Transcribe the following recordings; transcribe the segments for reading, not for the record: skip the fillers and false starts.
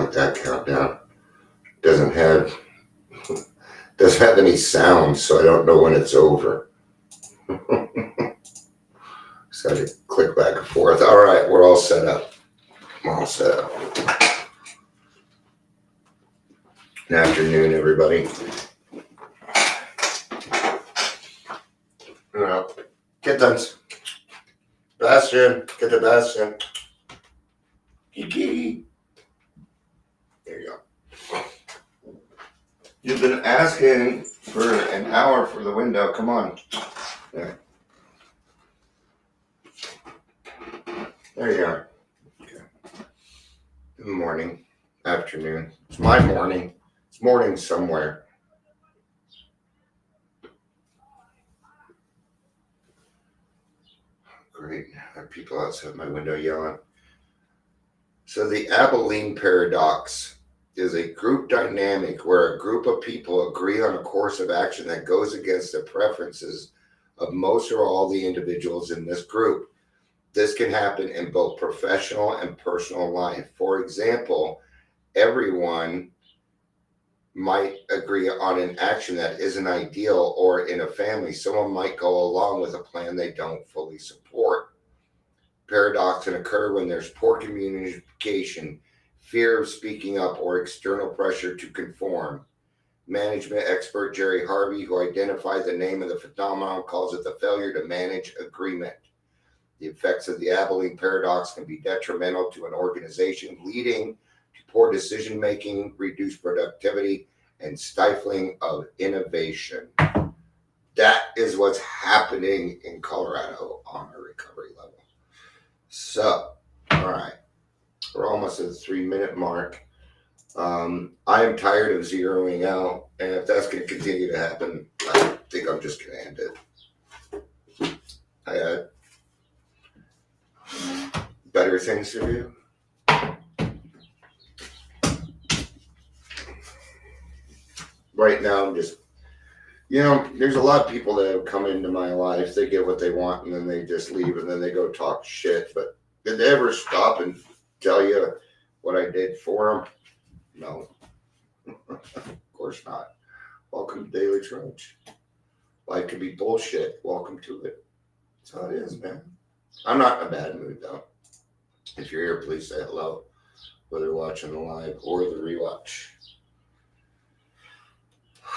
like that countdown. Doesn't have any sound, so I don't know when it's over. Just got to click back and forth. All right, we're all set up. Good afternoon, everybody. Kittens. Bastion, get the Bastion. Kiki. There you go. You've been asking for an hour for the window. Come on. There you are. Okay. Good morning, afternoon. It's my morning. It's morning somewhere. Great. There are people outside my window yelling. So the Abilene paradox is a group dynamic where a group of people agree on a course of action that goes against the preferences of most or all the individuals in this group. This can happen in both professional and personal life. For example, everyone might agree on an action that isn't ideal, or in a family, someone might go along with a plan they don't fully support. Paradox can occur when there's poor communication, fear of speaking up, or external pressure to conform. Management expert Jerry Harvey, who identified the name of the phenomenon, calls it the failure to manage agreement. The effects of the Abilene paradox can be detrimental to an organization, leading to poor decision-making, reduced productivity, and stifling of innovation. That is what's happening in Colorado on a recovery level. So, all right, we're almost at the 3-minute mark. I am tired of zeroing out, and if that's going to continue to happen, I think I'm just going to end it. I got better things to do. Right now, I'm just, there's a lot of people that have come into my life. They get what they want, and then they just leave, and then they go talk shit. But did they ever stop and tell you what I did for them? No. Of course not. Welcome to Daily Trudge. Life could be bullshit. Welcome to it. That's how it is, man. I'm not in a bad mood, though. If you're here, please say hello, whether watching the live or the rewatch.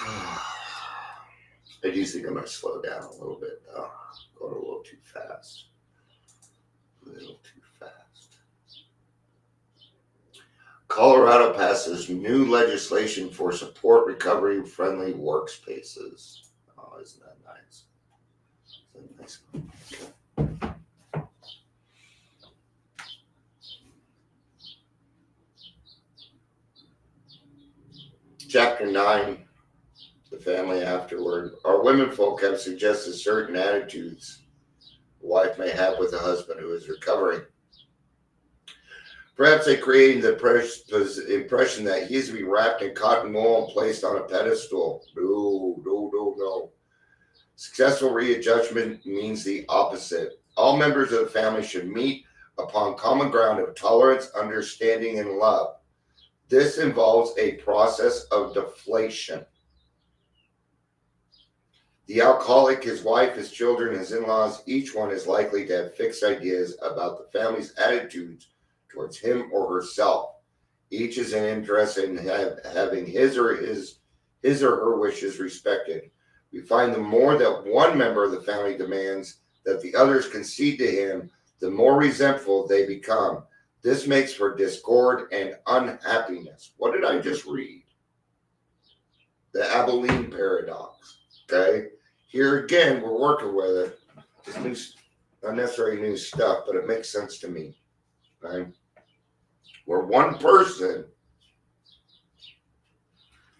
I do think I'm going to slow down a little bit, though. Going a little too fast. Colorado passes new legislation for support recovery-friendly workspaces. Oh, isn't that nice? Isn't that nice? Okay. Chapter 9, the family afterward. Our womenfolk have suggested certain attitudes a wife may have with a husband who is recovering. Perhaps they created the impression that he is to be wrapped in cotton wool and placed on a pedestal. No. Successful readjustment means the opposite. All members of the family should meet upon common ground of tolerance, understanding, and love. This involves a process of deflation. The alcoholic, his wife, his children, his in-laws, each one is likely to have fixed ideas about the family's attitudes towards him or herself. Each is interested in having his or her wishes respected. We find the more that one member of the family demands that the others concede to him, the more resentful they become. This makes for discord and unhappiness. What did I just read? The Abilene paradox. Okay? Here again, we're working with it. It's not necessarily new stuff, but it makes sense to me. Okay? Where one person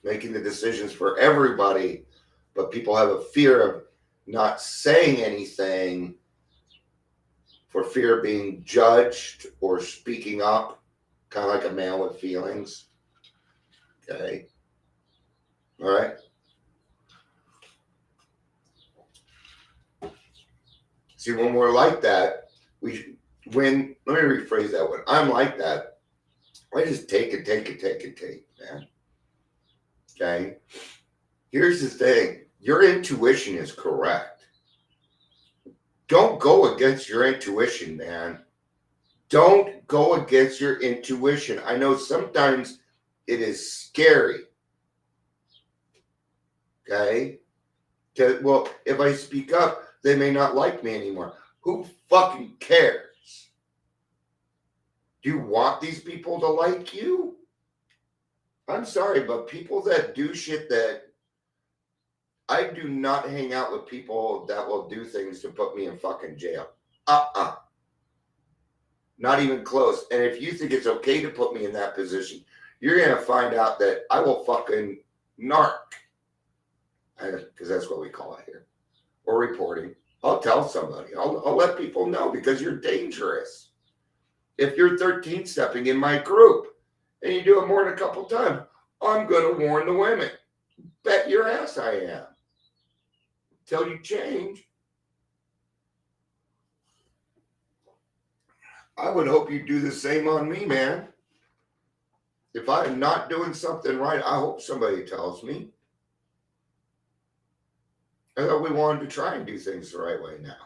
making the decisions for everybody, but people have a fear of not saying anything for fear of being judged or speaking up, kind of like a man with feelings. Okay. All right. See, when we're like that, let me rephrase that. When I'm like that, I just take, man. Okay? Here's the thing. Your intuition is correct. Don't go against your intuition, man. Don't go against your intuition. I know sometimes it is scary. Okay? Well, if I speak up, they may not like me anymore. Who fucking cares? Do you want these people to like you? I'm sorry, but people that do shit that I do not hang out with people that will do things to put me in fucking jail. Not even close. And if you think it's okay to put me in that position, you're going to find out that I will fucking narc. Because that's what we call it here. Or reporting. I'll tell somebody. I'll let people know because you're dangerous. If you're 13 stepping in my group and you do it more than a couple times, I'm going to warn the women. Bet your ass I am. Till you change. I would hope you do the same on me, man. If I'm not doing something right, I hope somebody tells me. I thought we wanted to try and do things the right way now.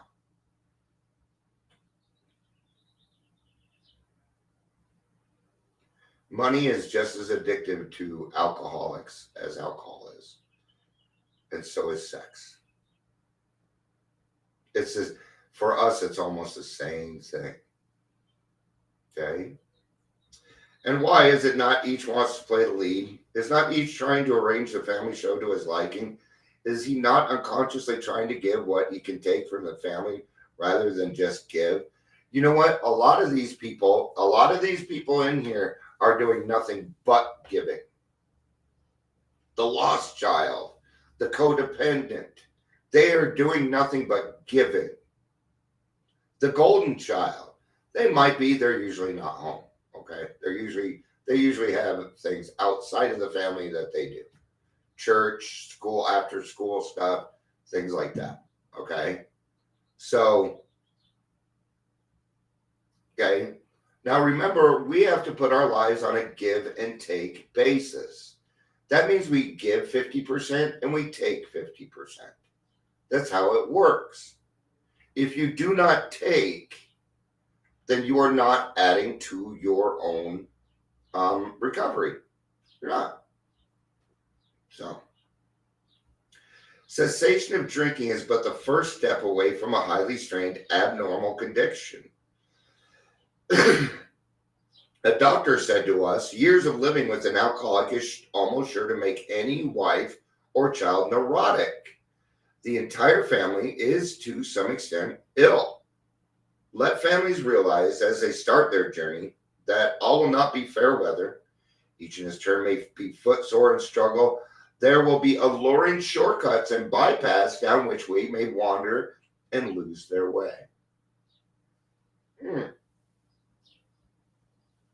Money is just as addictive to alcoholics as alcohol is. And so is sex. For us, it's almost the same thing. Okay? And why is it not each wants to play the lead? Is not each trying to arrange the family show to his liking? Is he not unconsciously trying to give what he can take from the family rather than just give? You know what? A lot of these people in here are doing nothing but giving. The lost child, the codependent, they are doing nothing but giving. The golden child, they're usually not home. Okay. They usually have things outside of the family that they do. Church, school, after school stuff, things like that. Okay. So, okay. Now remember, we have to put our lives on a give and take basis. That means we give 50% and we take 50%. That's how it works. If you do not take, then you are not adding to your own recovery. You're not. So, cessation of drinking is but the first step away from a highly strained abnormal condition. A doctor said to us, years of living with an alcoholic is almost sure to make any wife or child neurotic. The entire family is, to some extent, ill. Let families realize as they start their journey that all will not be fair weather. Each in his turn may be footsore and struggle. There will be alluring shortcuts and bypaths down which we may wander and lose their way.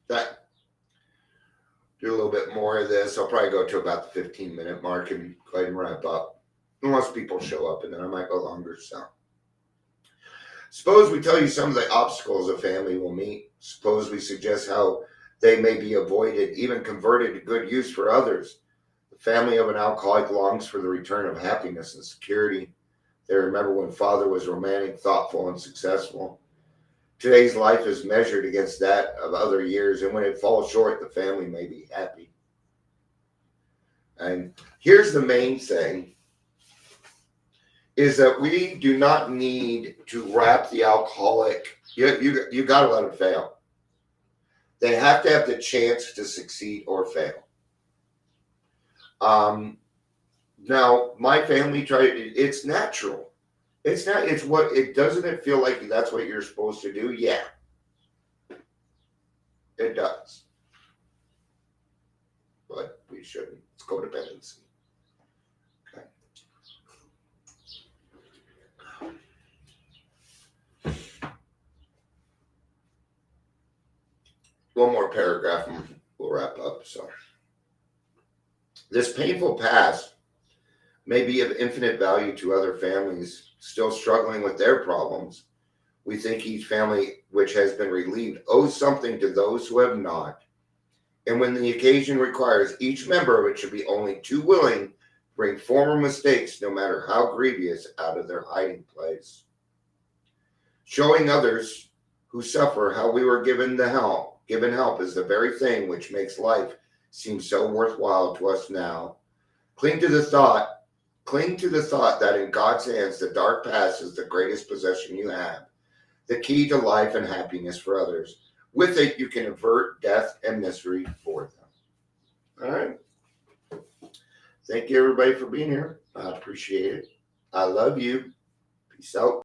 That. Do a little bit more of this. I'll probably go to about the 15-minute mark and go ahead and wrap up. Unless people show up, and then I might go longer. So, suppose we tell you some of the obstacles a family will meet. Suppose we suggest how they may be avoided, even converted to good use for others. The family of an alcoholic longs for the return of happiness and security. They remember when father was romantic, thoughtful, and successful. Today's life is measured against that of other years, and when it falls short, the family may be happy. And here's the main thing, is that we do not need to wrap the alcoholic. You got to let them fail. They have to have the chance to succeed or fail. Now, my family tried. It's natural. It's not. It's what it doesn't. It feel like that's what you're supposed to do? Yeah, it does. But we shouldn't. It's codependency. Okay. One more paragraph and we'll wrap up. So, this painful past may be of infinite value to other families still struggling with their problems. We think each family which has been relieved owes something to those who have not. And when the occasion requires, each member of it should be only too willing to bring former mistakes, no matter how grievous, out of their hiding place. Showing others who suffer how we were given help is the very thing which makes life seem so worthwhile to us now. Cling to the thought, cling to the thought that in God's hands the dark past is the greatest possession you have, the key to life and happiness for others. With it, you can avert death and misery for them. All right. Thank you, everybody, for being here. I appreciate it. I love you. Peace out.